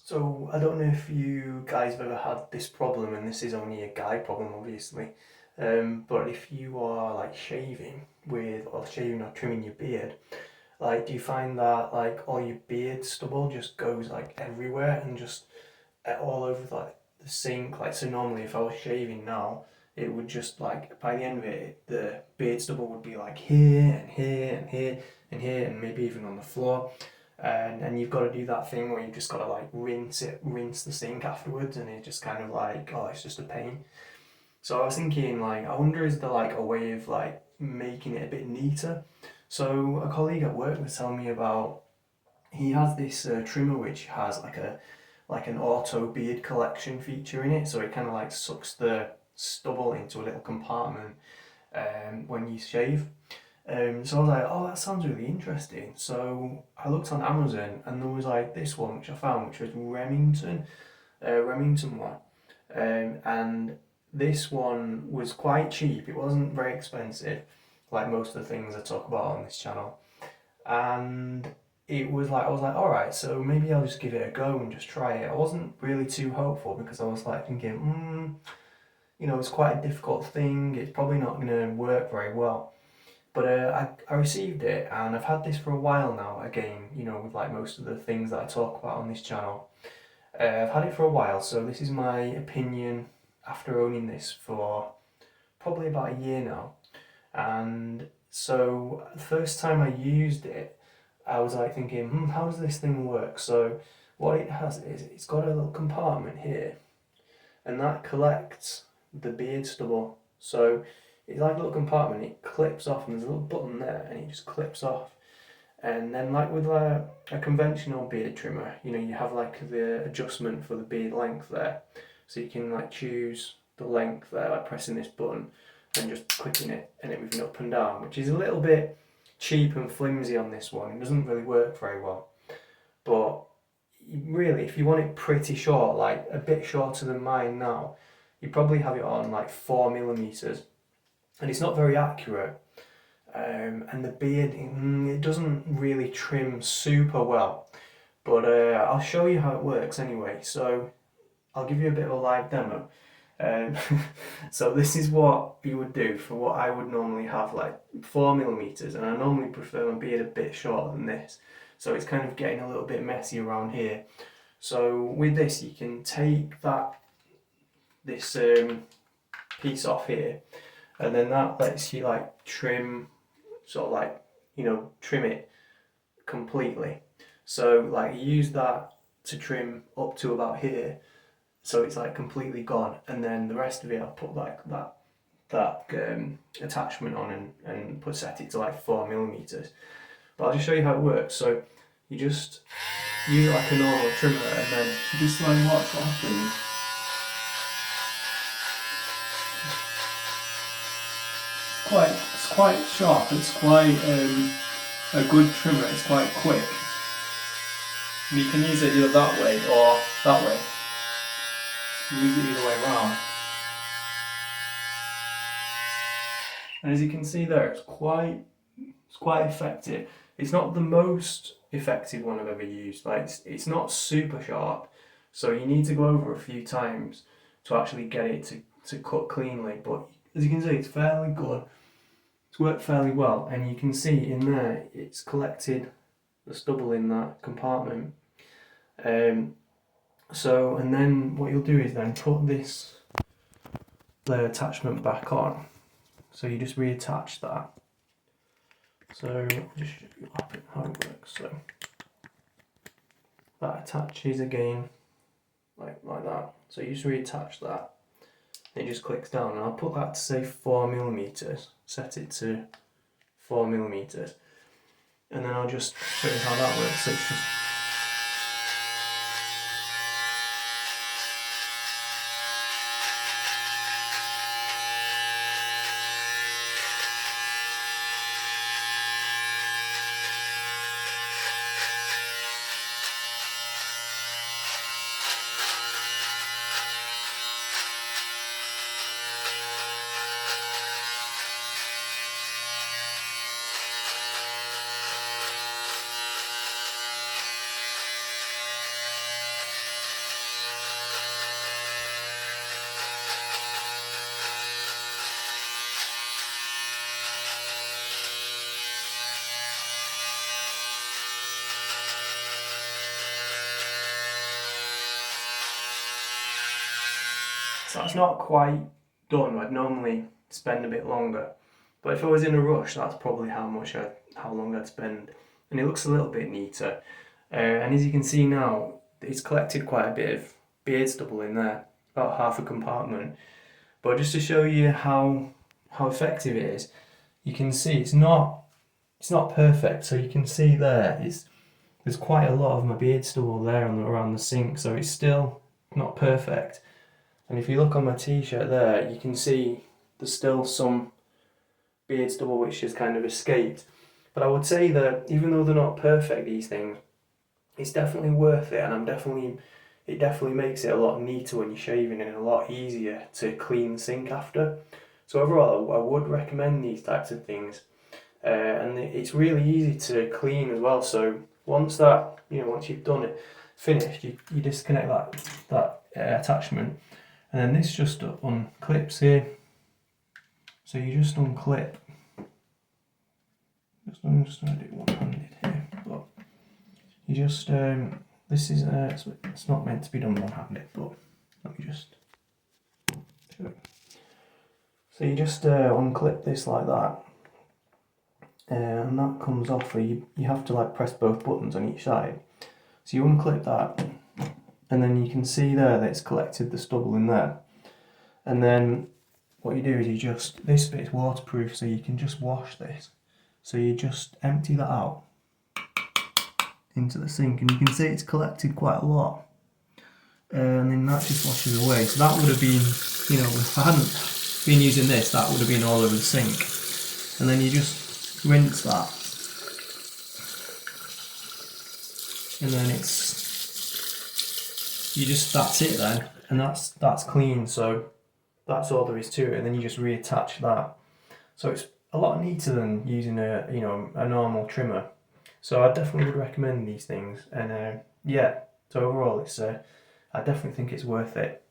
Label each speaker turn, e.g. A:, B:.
A: So I don't know if you guys have ever had this problem, and this is only a guy problem, obviously. But if you are like shaving or trimming your beard, like do you find that like all your beard stubble just goes like everywhere and just all over like the sink? Like so normally if I was shaving now, it would just like by the end of it, the beard stubble would be like here and here and here and here and maybe even on the floor and you've got to do that thing where you've just got to like rinse the sink afterwards, and it's just kind of like, oh, it's just a pain. So I was thinking, like, I wonder is there like a way of like making it a bit neater? So a colleague at work was telling me about he has this trimmer which has like an auto beard collection feature in it, so it kind of like sucks the stubble into a little compartment when you shave. So I was like, oh, that sounds really interesting. So I looked on Amazon and there was like this one which I found, which was Remington one. And this one was quite cheap. It wasn't very expensive, like most of the things I talk about on this channel. And it was like, I was like, all right, so maybe I'll just give it a go and just try it. I wasn't really too hopeful because I was like thinking, it's quite a difficult thing. It's probably not going to work very well. But I received it and I've had this for a while now, again, with like most of the things that I talk about on this channel. I've had it for a while, so this is my opinion after owning this for probably about a year now. And so the first time I used it, I was like thinking, how does this thing work? So what it has is it's got a little compartment here and that collects the beard stubble. So it's like a little compartment, it clips off, and there's a little button there, and it just clips off. And then, like with a conventional beard trimmer, you have like the adjustment for the beard length there. So you can like choose the length there, like pressing this button and just clicking it and it moving up and down, which is a little bit cheap and flimsy on this one. It doesn't really work very well. But really, if you want it pretty short, like a bit shorter than mine now, you probably have it on like 4 millimeters, and it's not very accurate. And the beard, it doesn't really trim super well. But I'll show you how it works anyway. So I'll give you a bit of a live demo. Um, so this is what you would do for what I would normally have, like 4 millimeters, and I normally prefer my beard a bit shorter than this. So it's kind of getting a little bit messy around here. So with this, you can take this piece off here, and then that lets you like trim, sort of like trim it completely. So like you use that to trim up to about here, so it's like completely gone, and then the rest of it I'll put like that attachment on and put set it to like 4 millimeters. But I'll just show you how it works. So you just use it like a normal trimmer, and then just slowly watch what happens. It's quite sharp. It's quite a good trimmer. It's quite quick. And you can use it either that way or that way. Use it either way around. And as you can see there, it's quite effective. It's not the most effective one I've ever used. Like it's not super sharp, so you need to go over a few times to actually get it to cut cleanly. But as you can see, it's fairly good. It's worked fairly well, and you can see in there it's collected the stubble in that compartment. And then what you'll do is then put the attachment back on. So you just reattach that. So just show you how it works. So that attaches again, like that. So you just reattach that. It just clicks down, and I'll put that to say 4 millimeters. Set it to 4 millimeters, and then I'll just show you how that works. So it's just So that's not quite done. I'd normally spend a bit longer, but if I was in a rush, that's probably how long I'd spend. And it looks a little bit neater. And as you can see now, it's collected quite a bit of beard stubble in there, about half a compartment. But just to show you how effective it is, you can see it's not perfect. So you can see there's quite a lot of my beard stubble there around the sink, so it's still not perfect. And if you look on my t-shirt there, you can see there's still some beard stubble which has kind of escaped. But I would say that even though they're not perfect, these things, it's definitely worth it, and it definitely makes it a lot neater when you're shaving and a lot easier to clean the sink after. So overall, I would recommend these types of things, and it's really easy to clean as well. So once you've done it, finished, you disconnect that attachment, and then this just unclips here. So you just unclip. I'm just going to do one-handed here, but you just this is it's not meant to be done one-handed, but let me just do it. So you just unclip this like that, and that comes off. You have to like press both buttons on each side. So you unclip that, and then you can see there that it's collected the stubble in there. And then what you do is this bit is waterproof, so you can just wash this. So you just empty that out into the sink, and you can see it's collected quite a lot. And then that just washes away. So that would have been, if I hadn't been using this, that would have been all over the sink. And then you just rinse that. And then that's it then. And that's clean, so that's all there is to it. And then you just reattach that. So it's a lot neater than using a normal trimmer. So I definitely would recommend these things. And so overall, I definitely think it's worth it.